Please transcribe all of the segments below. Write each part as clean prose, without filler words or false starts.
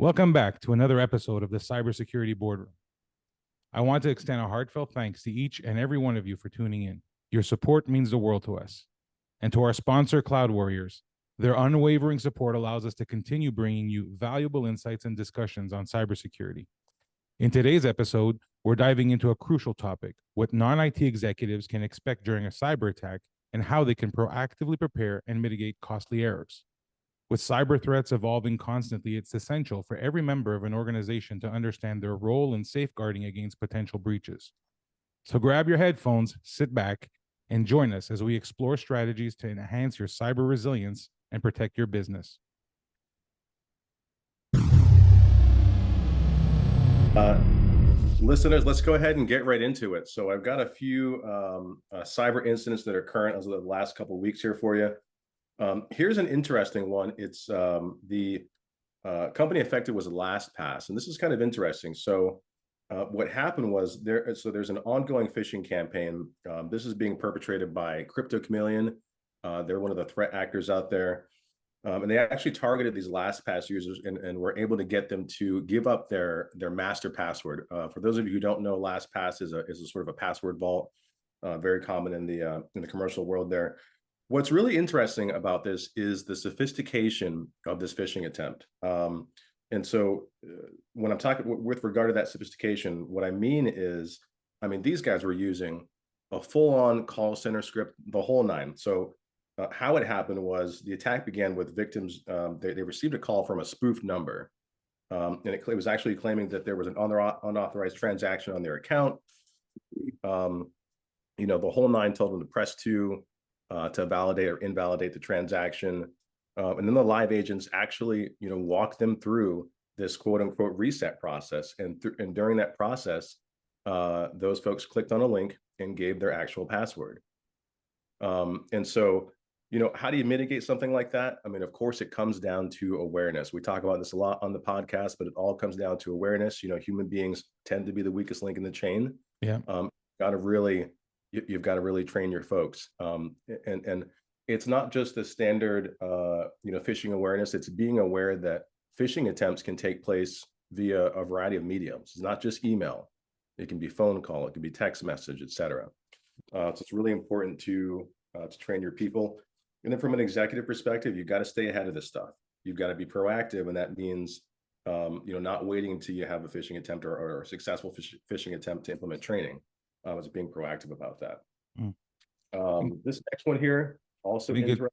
Welcome back to another episode of the Cybersecurity Boardroom. I want to extend a heartfelt thanks to each and every one of you for tuning in. Your support means the world to us. And to our sponsor, Cloud Warriors, their unwavering support allows us to continue bringing you valuable insights and discussions on cybersecurity. In today's episode, we're diving into a crucial topic: what non-IT executives can expect during a cyber attack and how they can proactively prepare and mitigate costly errors. With cyber threats evolving constantly, it's essential for every member of an organization to understand their role in safeguarding against potential breaches. So grab your headphones, sit back, and join us as we explore strategies to enhance your cyber resilience and protect your business. Listeners, let's go ahead and get right into it. So I've got a few cyber incidents that are current as of the last couple of weeks here for you. Here's an interesting one. It's the company affected was LastPass, and this is kind of interesting. So what happened was there's an ongoing phishing campaign. This is being perpetrated by Crypto Chameleon. They're one of the threat actors out there. And they actually targeted these LastPass users and were able to get them to give up their master password. For those of you who don't know, LastPass is a sort of a password vault, very common in the commercial world there. What's really interesting about this is the sophistication of this phishing attempt. And so when I'm talking with regard to that sophistication, what I mean is, these guys were using a full-on call center script, the whole nine. So how it happened was the attack began with victims. They received a call from a spoofed number, and it was actually claiming that there was an unauthorized transaction on their account. The whole nine told them to press 2 to validate or invalidate the transaction, and then the live agents actually, walk them through this quote unquote reset process, and during that process, those folks clicked on a link and gave their actual password. And so, how do you mitigate something like that? Of course, it comes down to awareness. We talk about this a lot on the podcast, but it all comes down to awareness. Human beings tend to be the weakest link in the chain. Yeah. You've got to really train your folks. And it's not just the standard, phishing awareness. It's being aware that phishing attempts can take place via a variety of mediums. It's not just email. It can be phone call. It can be text message, etc. So it's really important to train your people. And then from an executive perspective, you've got to stay ahead of this stuff. You've got to be proactive, and that means not waiting until you have a phishing attempt or a successful phishing attempt to implement training. It's being proactive about that. This next one here also interesting.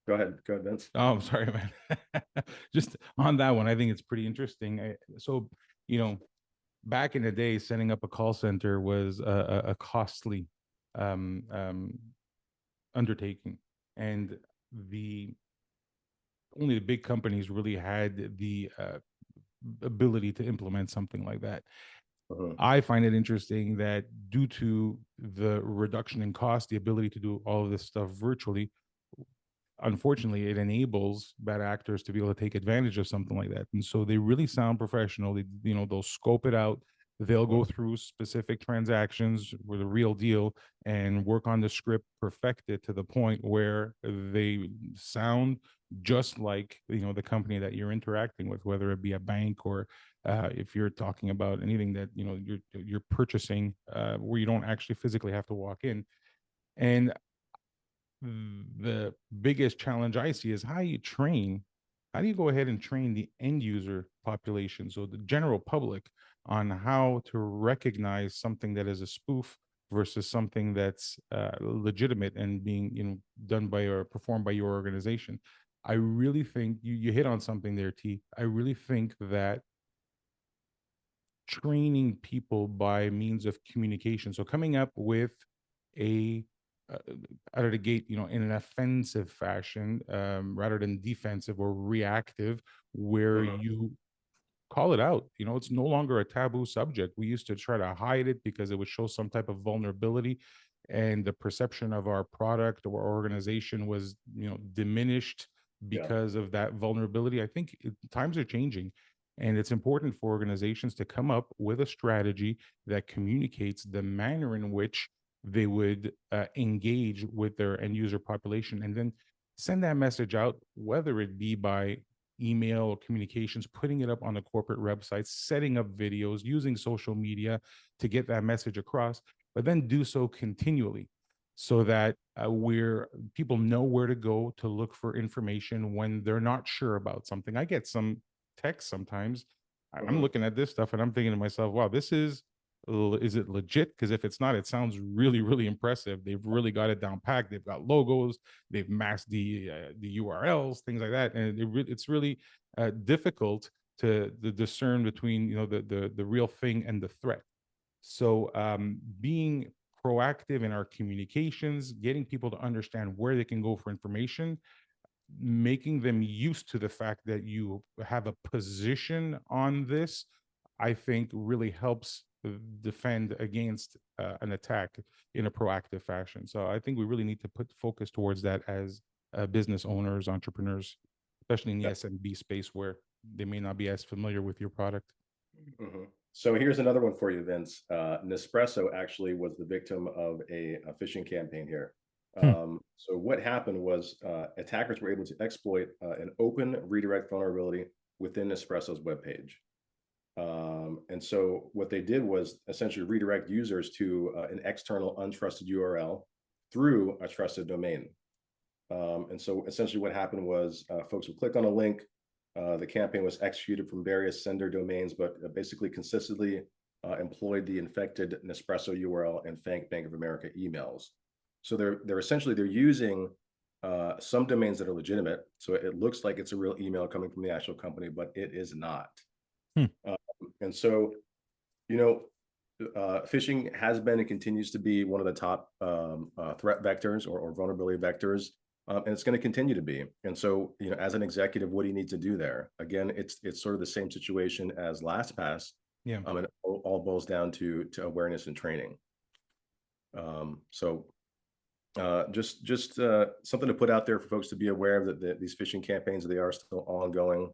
Go ahead, Vince. Oh, I'm sorry, man. Just on that one, I think it's pretty interesting. So, back in the day, setting up a call center was a costly undertaking, and only the big companies really had the ability to implement something like that. I find it interesting that due to the reduction in cost, the ability to do all of this stuff virtually, unfortunately, it enables bad actors to be able to take advantage of something like that. And so they really sound professional. They'll scope it out. They'll go through specific transactions with the real deal and work on the script, perfect it to the point where they sound just like, the company that you're interacting with, whether it be a bank or if you're talking about anything that, you're purchasing where you don't actually physically have to walk in. And the biggest challenge I see is how do you go ahead and train the end user population, so the general public, on how to recognize something that is a spoof versus something that's legitimate and being done by or performed by your organization. I really think you hit on something there, T. I really think that training people by means of communication, so coming up with a out of the gate, in an offensive fashion, rather than defensive or reactive, where you call it out. It's no longer a taboo subject. We used to try to hide it because it would show some type of vulnerability, and the perception of our product or organization was, diminished because of that vulnerability. I think times are changing, and it's important for organizations to come up with a strategy that communicates the manner in which they would engage with their end user population, and then send that message out, whether it be by email or communications, putting it up on the corporate websites, setting up videos, using social media to get that message across, but then do so continually so that where people know where to go to look for information when they're not sure about something. I get some texts sometimes. I'm looking at this stuff and I'm thinking to myself, wow, this is it legit? Because if it's not, it sounds really, really impressive. They've really got it down packed. They've got logos. They've masked the URLs, things like that, and it's really difficult to discern between the real thing and the threat. So being proactive in our communications, getting people to understand where they can go for information, making them used to the fact that you have a position on this, I think really helps defend against an attack in a proactive fashion. So I think we really need to put focus towards that as business owners, entrepreneurs, especially in the SMB space where they may not be as familiar with your product. So here's another one for you, Vince. Nespresso actually was the victim of a phishing campaign here. So what happened was attackers were able to exploit an open redirect vulnerability within Nespresso's webpage. And so what they did was essentially redirect users to an external untrusted URL through a trusted domain. And so essentially what happened was folks would click on a link. The campaign was executed from various sender domains, but basically consistently employed the infected Nespresso URL and Bank of America emails. So they're essentially using some domains that are legitimate. So it looks like it's a real email coming from the actual company, but it is not. And so, phishing has been and continues to be one of the top threat vectors or vulnerability vectors. And it's going to continue to be. And so, as an executive, what do you need to do there? Again, it's sort of the same situation as LastPass. Yeah. And it all boils down to awareness and training. So just something to put out there for folks to be aware of that these phishing campaigns, they are still ongoing,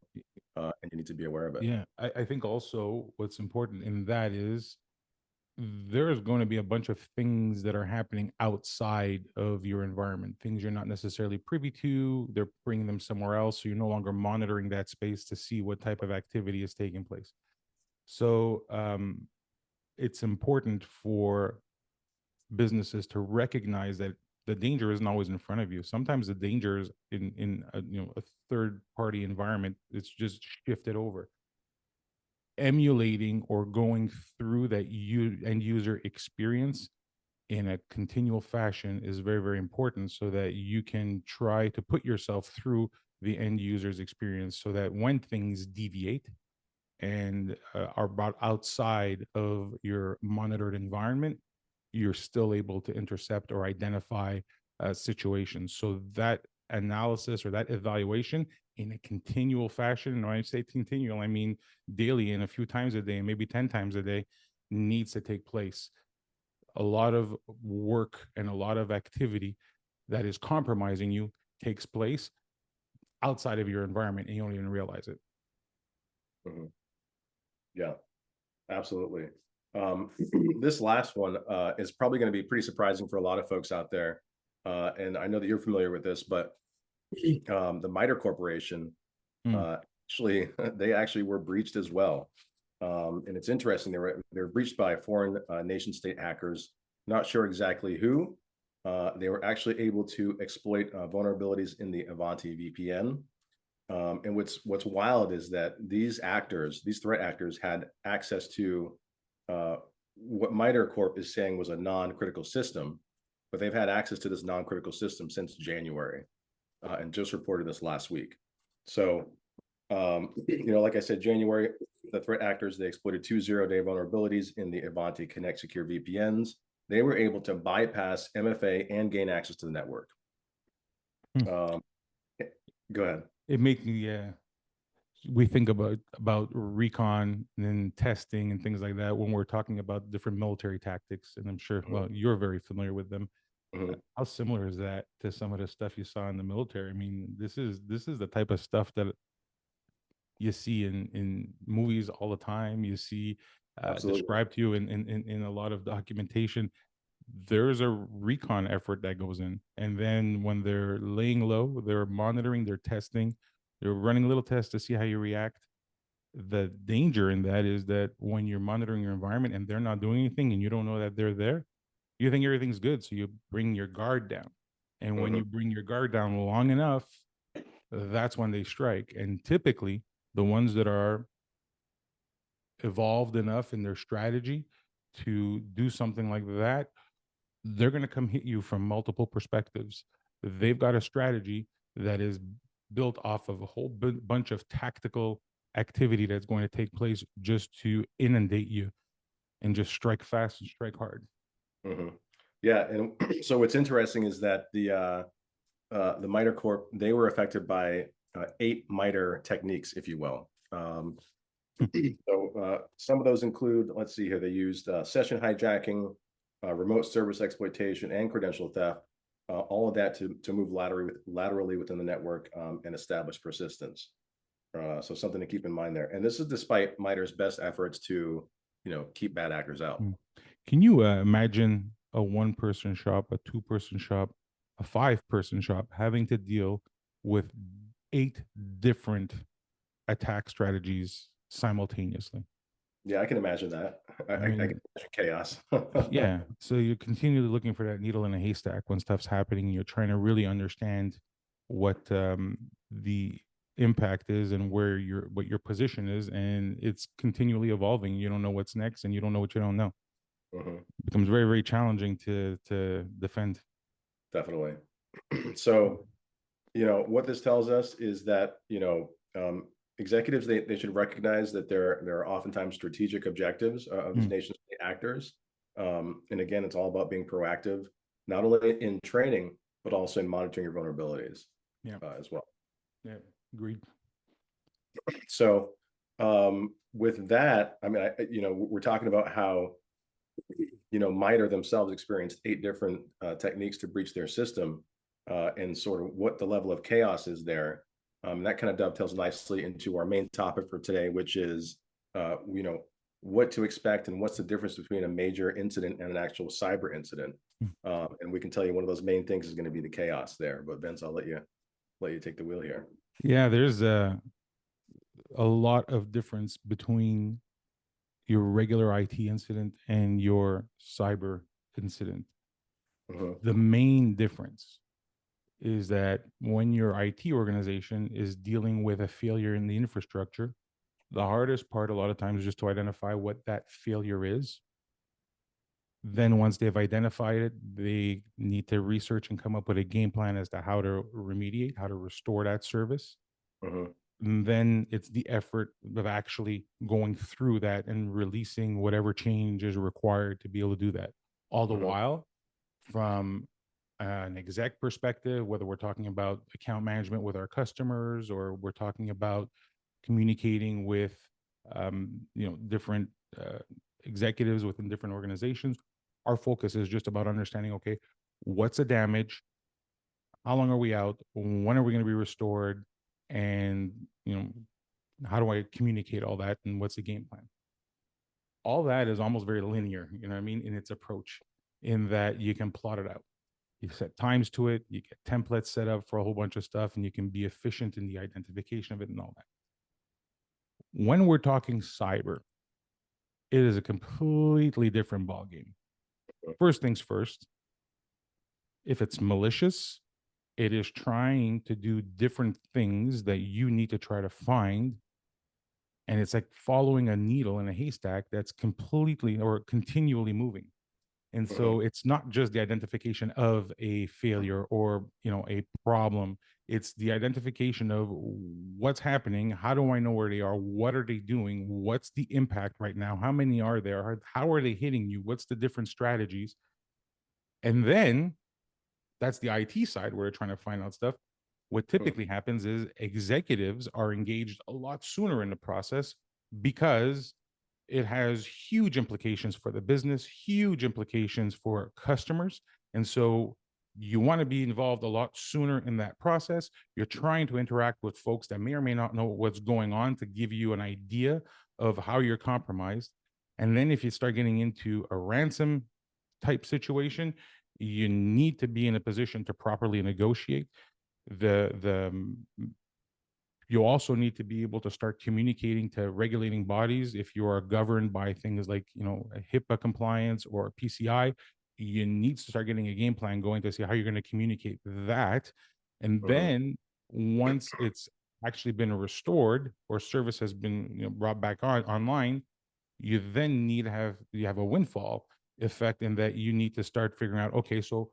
and you need to be aware of it. Yeah, I think also what's important in that is there's going to be a bunch of things that are happening outside of your environment, things you're not necessarily privy to. They're bringing them somewhere else, so you're no longer monitoring that space to see what type of activity is taking place. So it's important for businesses to recognize that the danger isn't always in front of you. Sometimes the danger is in a third party environment. It's just shifted over. Emulating or going through that end user experience in a continual fashion is very, very important so that you can try to put yourself through the end user's experience so that when things deviate and are brought outside of your monitored environment, you're still able to intercept or identify situations. So that analysis or that evaluation in a continual fashion, and when I say continual, I mean daily and a few times a day, and maybe 10 times a day, needs to take place. A lot of work and a lot of activity that is compromising you takes place outside of your environment, and you don't even realize it. Yeah, absolutely. This last one is probably going to be pretty surprising for a lot of folks out there. And I know that you're familiar with this, but the MITRE Corporation, they actually were breached as well. And it's interesting, they were breached by foreign nation state hackers. Not sure exactly who. They were actually able to exploit vulnerabilities in the Avanti VPN. And what's wild is that these threat actors, had access to what MITRE Corp is saying was a non-critical system, but they've had access to this non-critical system since January, and just reported this last week. So, like I said, January, the threat actors, they exploited 2 zero-day vulnerabilities in the Avanti Connect Secure VPNs. They were able to bypass MFA and gain access to the network. Go ahead. It makes me, we think about recon and testing and things like that when we're talking about different military tactics, and I'm sure, well, you're very familiar with them. How similar is that to some of the stuff you saw in the military? I mean, this is the type of stuff that you see in movies all the time. You see described to you in a lot of documentation. There's a recon effort that goes in, and then when they're laying low, they're monitoring, they're testing You're running a little test to see how you react. The danger in that is that when you're monitoring your environment and they're not doing anything and you don't know that they're there, you think everything's good. So you bring your guard down. And when you bring your guard down long enough, that's when they strike. And typically, the ones that are evolved enough in their strategy to do something like that, they're going to come hit you from multiple perspectives. They've got a strategy that is built off of a whole bunch of tactical activity that's going to take place just to inundate you and just strike fast and strike hard. Yeah, and so what's interesting is that the MITRE Corp, they were affected by 8 MITRE techniques, if you will. So some of those include, let's see here, they used session hijacking, remote service exploitation, and credential theft. All of that to move laterally within the network and establish persistence. So something to keep in mind there. And this is despite MITRE's best efforts to, keep bad actors out. Can you imagine a 1-person shop, a 2-person shop, a 5-person shop having to deal with 8 different attack strategies simultaneously? Yeah, I can imagine that. I can imagine chaos. Yeah. So you're continually looking for that needle in a haystack when stuff's happening. You're trying to really understand what the impact is and what your position is, and it's continually evolving. You don't know what's next, and you don't know what you don't know. It becomes very, very challenging to defend. Definitely. So, what this tells us is that, executives, they should recognize that there are oftentimes strategic objectives of these nation state actors. And again, it's all about being proactive, not only in training, but also in monitoring your vulnerabilities as well. Yeah, agreed. So with that, I mean, we're talking about how, MITRE themselves experienced 8 different techniques to breach their system and sort of what the level of chaos is there. That kind of dovetails nicely into our main topic for today, which is, what to expect and what's the difference between a major incident and an actual cyber incident. And we can tell you one of those main things is going to be the chaos there. But Vince, I'll let you take the wheel here. Yeah, there's a lot of difference between your regular IT incident and your cyber incident. The main difference is that when your IT organization is dealing with a failure in the infrastructure, the hardest part a lot of times is just to identify what that failure is. Then once they've identified it, they need to research and come up with a game plan as to how to remediate, how to restore that service. And then it's the effort of actually going through that and releasing whatever change is required to be able to do that. All the while, from an exec perspective, whether we're talking about account management with our customers or we're talking about communicating with different executives within different organizations, our focus is just about understanding, okay, what's the damage, how long are we out, when are we going to be restored, and how do I communicate all that, and what's the game plan? All that is almost very linear, you know what I mean, in its approach, in that you can plot it out. You set times to it, you get templates set up for a whole bunch of stuff, and you can be efficient in the identification of it and all that. When we're talking cyber, it is a completely different ballgame. First things first, if it's malicious, it is trying to do different things that you need to try to find. And it's like following a needle in a haystack that's completely or continually moving. And so it's not just the identification of a failure or, a problem. It's the identification of what's happening. How do I know where they are? What are they doing? What's the impact right now? How many are there? How are they hitting you? What's the different strategies? And then that's the IT side where they're trying to find out stuff. What typically happens is executives are engaged a lot sooner in the process because it has huge implications for the business, huge implications for customers. And so you want to be involved a lot sooner in that process. You're trying to interact with folks that may or may not know what's going on to give you an idea of how you're compromised. And then if you start getting into a ransom type situation, you need to be in a position to properly negotiate. The You also need to be able to start communicating to regulating bodies. If you are governed by things like, a HIPAA compliance or PCI, you need to start getting a game plan going to see how you're going to communicate that. And Mm-hmm. then once it's actually been restored or service has been, brought back online, you then you have a windfall effect in that you need to start figuring out, okay, so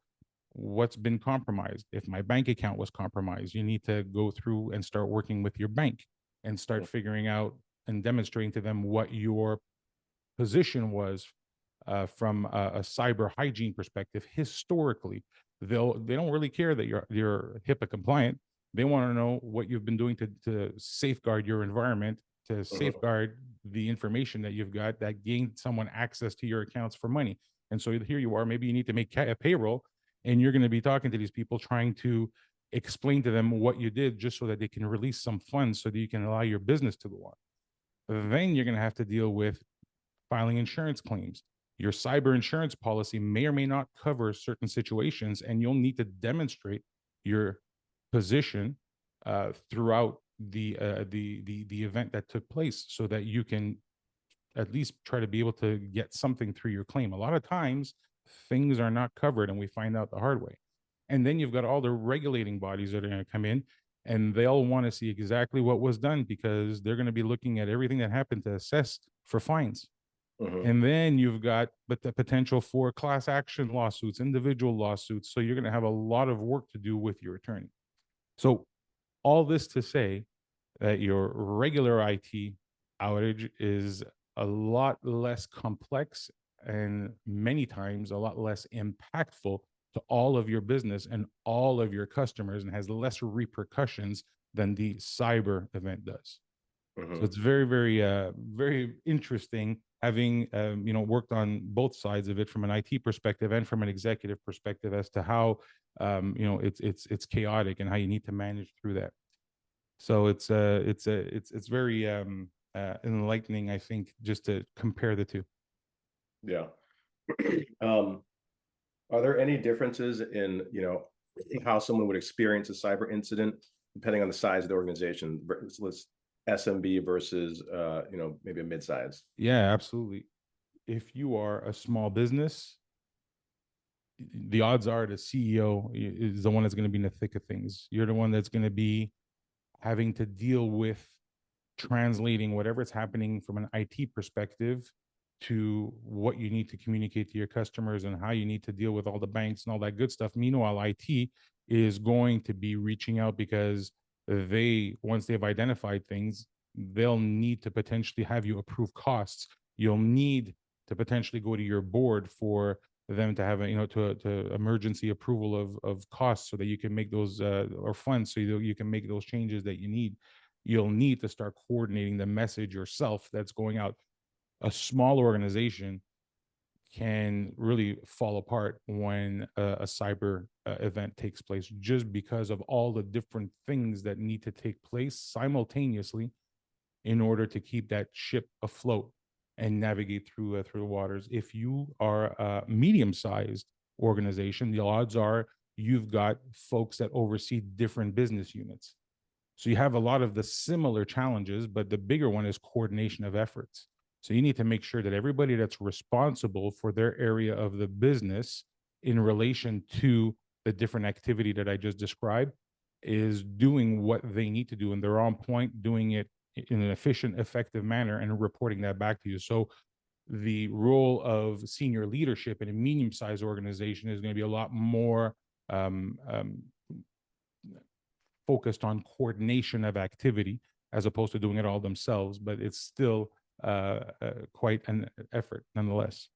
what's been compromised. If my bank account was compromised, you need to go through and start working with your bank and start figuring out and demonstrating to them what your position was from a cyber hygiene perspective. Historically, they don't really care that you're HIPAA compliant. They want to know what you've been doing to safeguard your environment, to Mm-hmm. safeguard the information that you've got that gained someone access to your accounts for money. And so here you are, maybe you need to make a payroll, and you're going to be talking to these people trying to explain to them what you did just so that they can release some funds so that you can allow your business to go on. Then you're going to have to deal with filing insurance claims. Your cyber insurance policy may or may not cover certain situations, and you'll need to demonstrate your position throughout the event that took place, so that you can at least try to be able to get something through your claim. A lot of times, things are not covered, and we find out the hard way. And then you've got all the regulating bodies that are going to come in, and they'll want to see exactly what was done because they're going to be looking at everything that happened to assess for fines. Mm-hmm. And then you've got the potential for class action lawsuits, individual lawsuits. So you're going to have a lot of work to do with your attorney. So all this to say that your regular IT outage is a lot less complex and many times a lot less impactful to all of your business and all of your customers, and has less repercussions than the cyber event does. So Mm-hmm. it's very, very, very interesting having worked on both sides of it from an IT perspective and from an executive perspective as to how it's chaotic and how you need to manage through that. So it's very enlightening, I think, just to compare the two. Yeah. um, are there any differences in, how someone would experience a cyber incident depending on the size of the organization? Let's SMB versus, maybe a mid-size. Yeah, absolutely. If you are a small business, the odds are the CEO is the one that's going to be in the thick of things. You're the one that's going to be having to deal with translating whatever's happening from an IT perspective to what you need to communicate to your customers and how you need to deal with all the banks and all that good stuff. Meanwhile, IT is going to be reaching out because once they've identified things, they'll need to potentially have you approve costs. You'll need to potentially go to your board for them to have to emergency approval of costs so that you can make those or funds so you can make those changes that you need. You'll need to start coordinating the message yourself that's going out. A small organization can really fall apart when a cyber event takes place, just because of all the different things that need to take place simultaneously in order to keep that ship afloat and navigate through the waters. If you are a medium-sized organization, the odds are you've got folks that oversee different business units. So you have a lot of the similar challenges, but the bigger one is coordination of efforts. So you need to make sure that everybody that's responsible for their area of the business in relation to the different activity that I just described is doing what they need to do, and they're on point, doing it in an efficient, effective manner, and reporting that back to you. So the role of senior leadership in a medium-sized organization is going to be a lot more um, um, focused on coordination of activity as opposed to doing it all themselves, but it's still quite an effort nonetheless.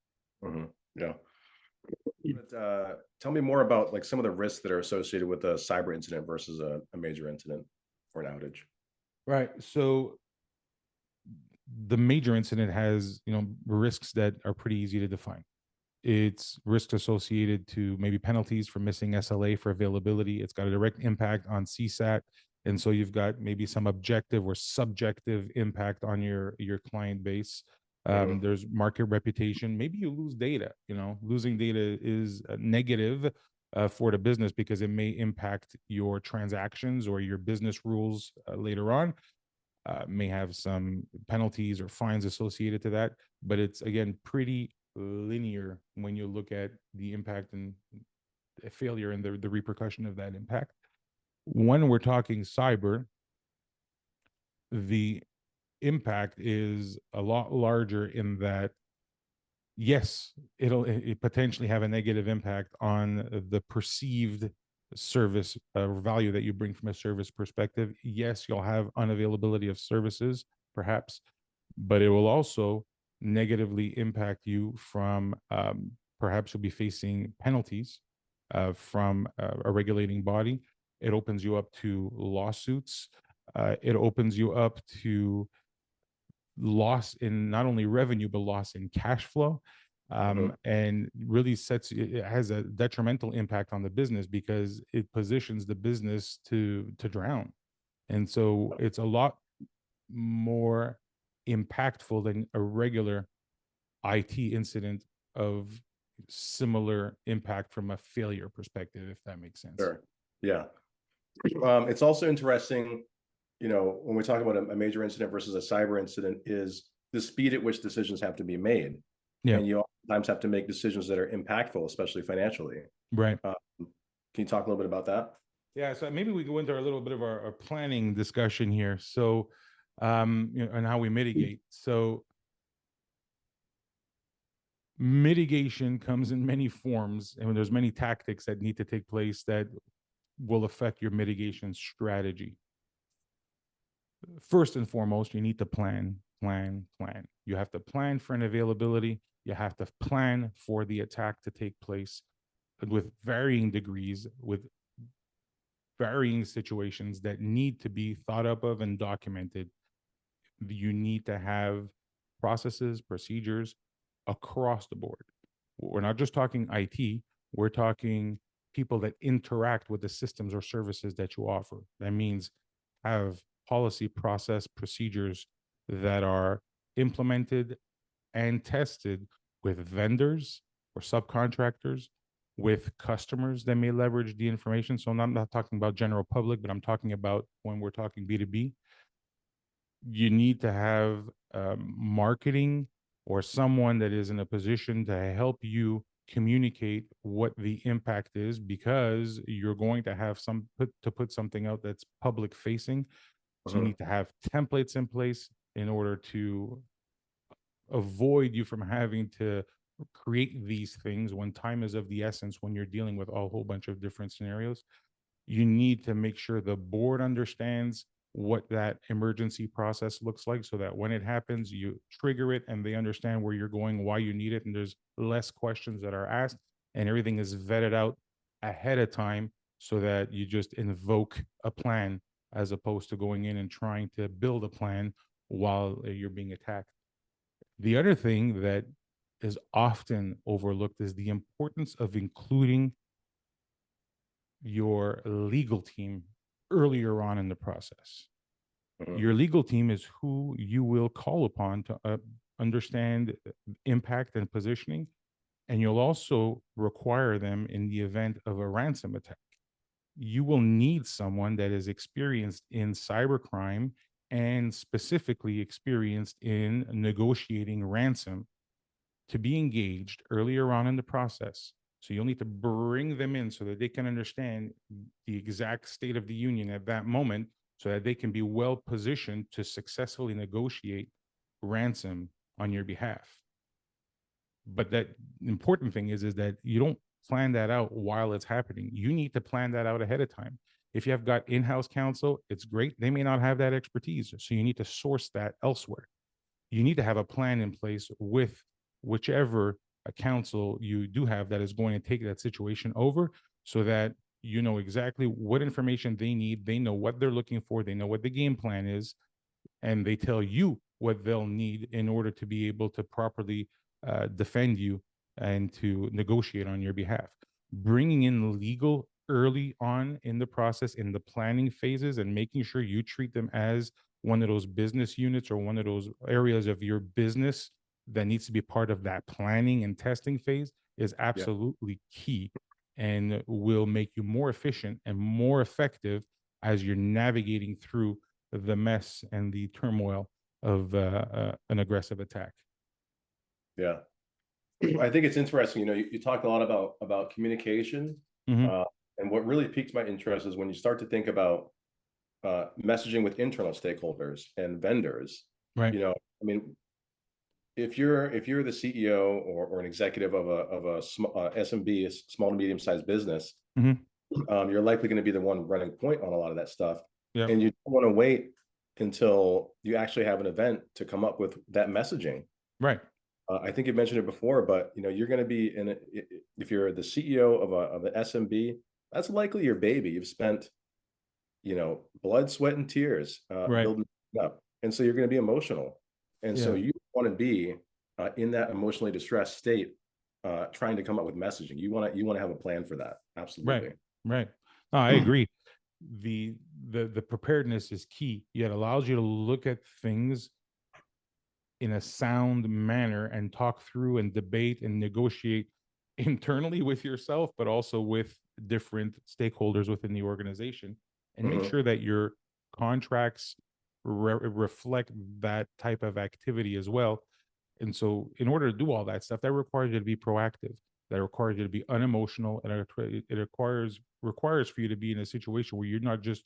Mm-hmm. Yeah. But, tell me more about like some of the risks that are associated with a cyber incident versus a major incident or an outage. Right. So the major incident has, risks that are pretty easy to define. It's risks associated to maybe penalties for missing SLA for availability. It's got a direct impact on CSAT. And so you've got maybe some objective or subjective impact on your client base. Mm-hmm. There's market reputation. Maybe you lose data. Losing data is negative, for the business, because it may impact your transactions or your business rules later on. May have some penalties or fines associated to that, but it's again pretty linear when you look at the impact and failure and the repercussion of that impact. When we're talking cyber, the impact is a lot larger in that, yes, it potentially have a negative impact on the perceived service value that you bring from a service perspective. Yes, you'll have unavailability of services, perhaps, but it will also negatively impact you from perhaps you'll be facing penalties from a regulating body. It opens you up to lawsuits. It opens you up to loss in not only revenue but loss in cash flow, and really it has a detrimental impact on the business because it positions the business to drown. And so it's a lot more impactful than a regular IT incident of similar impact from a failure perspective, if that makes sense. Sure. Yeah. It's also interesting, when we talk about a major incident versus a cyber incident, is the speed at which decisions have to be made. Yeah. And you oftentimes have to make decisions that are impactful, especially financially. Right. Can you talk a little bit about that? Yeah, so maybe we go into a little bit of our planning discussion here. So, and how we mitigate. So, mitigation comes in many forms, and there's many tactics that need to take place that will affect your mitigation strategy. First and foremost, you need to plan. You have to plan for an availability. You have to plan for the attack to take place with varying degrees, with varying situations that need to be thought up of and documented. You need to have processes, procedures across the board. We're not just talking IT, we're talking people that interact with the systems or services that you offer. That means have policy, process, procedures that are implemented and tested with vendors or subcontractors, with customers that may leverage the information. So I'm not talking about general public, but I'm talking about when we're talking B2B. You need to have marketing or someone that is in a position to help you communicate what the impact is, because you're going to have to put something out that's public facing. So you need to have templates in place in order to avoid you from having to create these things when time is of the essence, when you're dealing with a whole bunch of different scenarios. You need to make sure the board understands what that emergency process looks like, so that when it happens, you trigger it and they understand where you're going, why you need it, and there's less questions that are asked, and everything is vetted out ahead of time, so that you just invoke a plan as opposed to going in and trying to build a plan while you're being attacked. The other thing that is often overlooked is the importance of including your legal team earlier on in the process. Your legal team is who you will call upon to understand impact and positioning, and you'll also require them in the event of a ransom attack. You will need someone that is experienced in cybercrime and specifically experienced in negotiating ransom to be engaged earlier on in the process. So you'll need to bring them in so that they can understand the exact state of the union at that moment, so that they can be well positioned to successfully negotiate ransom on your behalf. But that important thing is that you don't plan that out while it's happening. You need to plan that out ahead of time. If you have got in-house counsel, it's great. They may not have that expertise, so you need to source that elsewhere. You need to have a plan in place with whichever counsel you do have that is going to take that situation over, so that you know exactly what information they need. They know what they're looking for. They know what the game plan is, and they tell you what they'll need in order to be able to properly defend you and to negotiate on your behalf. Bringing in legal early on in the process, in the planning phases, and making sure you treat them as one of those business units or one of those areas of your business that needs to be part of that planning and testing phase is absolutely key. and will make you more efficient and more effective as you're navigating through the mess and the turmoil of an aggressive attack. Yeah. I think it's interesting. You talk a lot about communication, Mm-hmm. and what really piques my interest is when you start to think about messaging with internal stakeholders and vendors. Right. I mean, if you're the CEO or an executive of a SMB, a small to medium sized business, Mm-hmm. you're likely going to be the one running point on a lot of that stuff, Yep. and you don't want to wait until you actually have an event to come up with that messaging. Right. I think you mentioned it before, but you're going to be if you're the CEO of an SMB, that's likely your baby. You've spent blood, sweat, and tears Right. building it up, and so you're going to be emotional, and so Yeah. you want to be in that emotionally distressed state, trying to come up with messaging. You want to have a plan for that. Right. Absolutely. Right. No, I agree. The preparedness is key. It allows you to look at things in a sound manner and talk through and debate and negotiate internally with yourself, but also with different stakeholders within the organization, and make sure that your contracts reflect that type of activity as well. And so, in order to do all that stuff, that requires you to be proactive. That requires you to be unemotional, and it requires for you to be in a situation where you're not just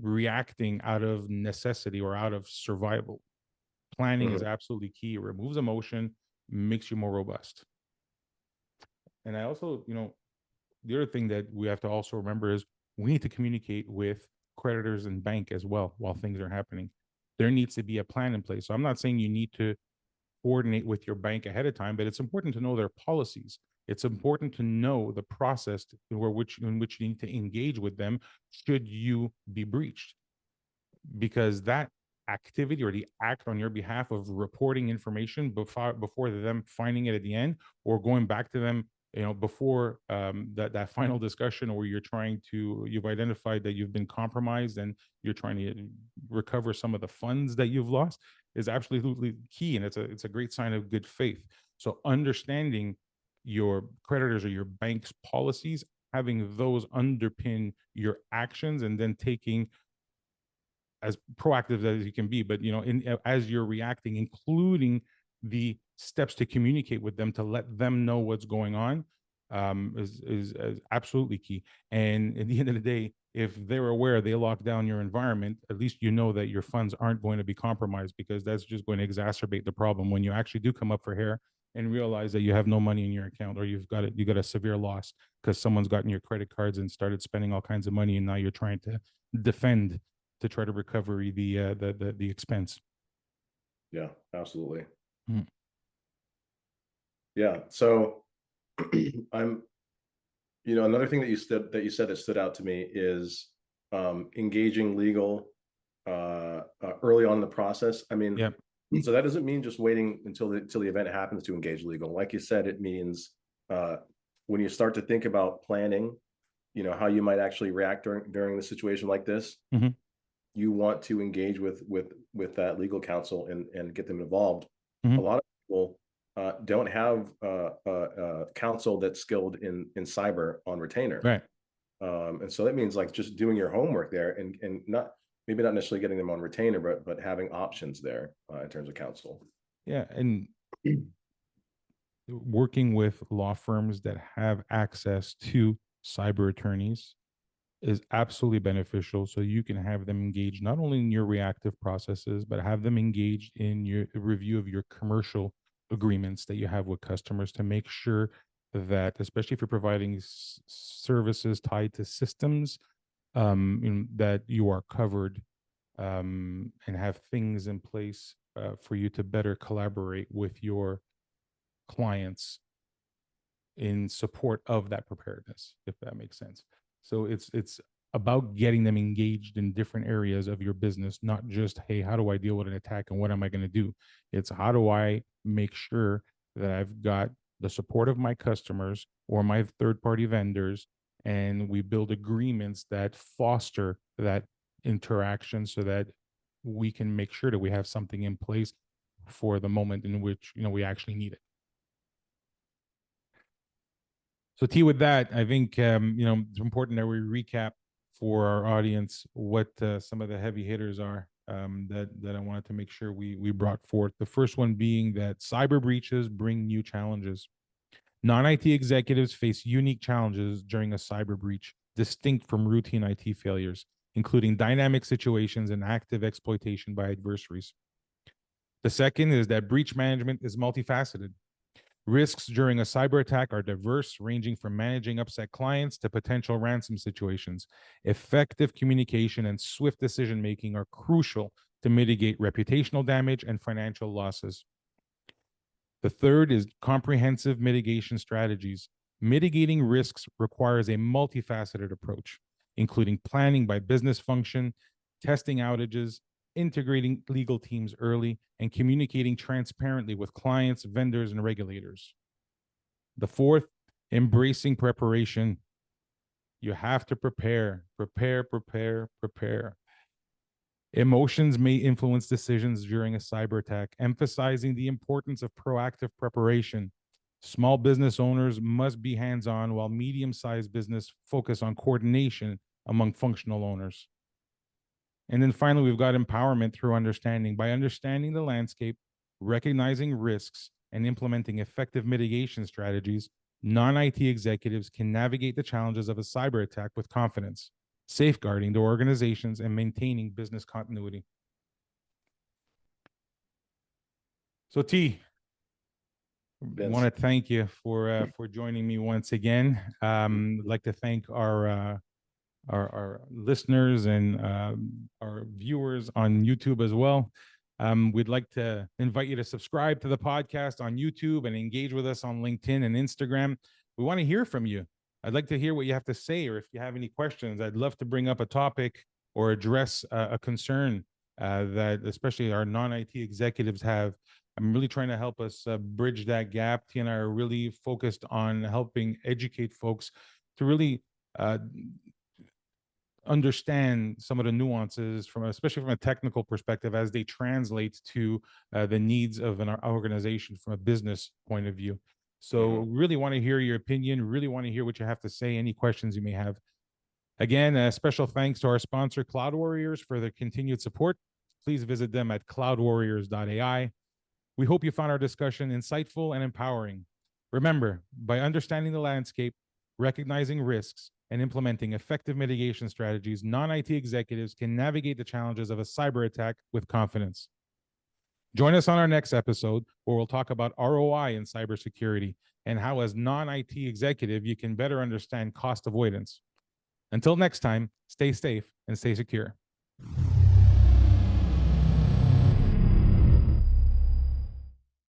reacting out of necessity or out of survival. Planning is absolutely key. It removes emotion, makes you more robust. And I also, the other thing that we have to also remember is we need to communicate with creditors and bank as well while things are happening. There needs to be a plan in place. So I'm not saying you need to coordinate with your bank ahead of time, but it's important to know their policies. It's important to know the process in which you need to engage with them should you be breached, because that activity or the act on your behalf of reporting information before them finding it at the end, or going back to them before that final discussion, where you've identified that you've been compromised and you're trying to recover some of the funds that you've lost, is absolutely key, and it's a great sign of good faith. So understanding your creditors or your bank's policies, having those underpin your actions, and then taking as proactive as you can be, but as you're reacting, including the steps to communicate with them to let them know what's going on, is absolutely key. And at the end of the day, if they're aware, they lock down your environment, at least you know that your funds aren't going to be compromised, because that's just going to exacerbate the problem when you actually do come up for air and realize that you have no money in your account, or you got a severe loss because someone's gotten your credit cards and started spending all kinds of money, and now you're trying to defend to try to recover the expense. Yeah, absolutely. Mm. Yeah. So I'm, another thing that you said that stood out to me is engaging legal early on in the process. I mean, Yep. so that doesn't mean just waiting until the event happens to engage legal. Like you said, it means when you start to think about planning, how you might actually react during the situation like this. Mm-hmm. You want to engage with that legal counsel and get them involved. Mm-hmm. A lot of people don't have counsel that's skilled in cyber on retainer. Right. And so that means like just doing your homework there, and not necessarily getting them on retainer, but having options there in terms of counsel. Yeah, and working with law firms that have access to cyber attorneys is absolutely beneficial, so you can have them engaged not only in your reactive processes, but have them engaged in your review of your commercial agreements that you have with customers, to make sure that, especially if you're providing services tied to systems, that you are covered, and have things in place for you to better collaborate with your clients in support of that preparedness, if that makes sense. So it's about getting them engaged in different areas of your business, not just, hey, how do I deal with an attack and what am I going to do? It's how do I make sure that I've got the support of my customers or my third party vendors, and we build agreements that foster that interaction, so that we can make sure that we have something in place for the moment in which we actually need it. So T, with that, I think it's important that we recap for our audience what some of the heavy hitters are that I wanted to make sure we brought forth. The first one being that cyber breaches bring new challenges. Non-IT executives face unique challenges during a cyber breach, distinct from routine IT failures, including dynamic situations and active exploitation by adversaries. The second is that breach management is multifaceted. Risks during a cyber attack are diverse, ranging from managing upset clients to potential ransom situations. Effective communication and swift decision making are crucial to mitigate reputational damage and financial losses. The third is comprehensive mitigation strategies. Mitigating risks requires a multifaceted approach, including planning by business function, testing outages, integrating legal teams early, and communicating transparently with clients, vendors, and regulators. The fourth, embracing preparation. You have to prepare. Emotions may influence decisions during a cyber attack, emphasizing the importance of proactive preparation. Small business owners must be hands-on, while medium-sized business focus on coordination among functional owners. And then finally, we've got empowerment through understanding. By understanding the landscape, recognizing risks, and implementing effective mitigation strategies, non-IT executives can navigate the challenges of a cyber attack with confidence, safeguarding their organizations and maintaining business continuity. So T, I want to thank you for joining me once again. I'd like to thank our listeners and our viewers on YouTube as well. We'd like to invite you to subscribe to the podcast on YouTube and engage with us on LinkedIn and Instagram. We want to hear from you. I'd like to hear what you have to say, or if you have any questions. I'd love to bring up a topic or address a concern that especially our non-IT executives have. I'm really trying to help us bridge that gap. T and I are really focused on helping educate folks to really understand some of the nuances especially from a technical perspective as they translate to the needs of an organization from a business point of view. So really want to hear your opinion, really want to hear what you have to say, any questions you may have. Again, a special thanks to our sponsor, Cloud Warriors, for their continued support. Please visit them at cloudwarriors.ai. We hope you found our discussion insightful and empowering. Remember, by understanding the landscape, recognizing risks, and implementing effective mitigation strategies, non-IT executives can navigate the challenges of a cyber attack with confidence. Join us on our next episode, where we'll talk about ROI in cybersecurity and how, as non-IT executive, you can better understand cost avoidance. Until next time, stay safe and stay secure.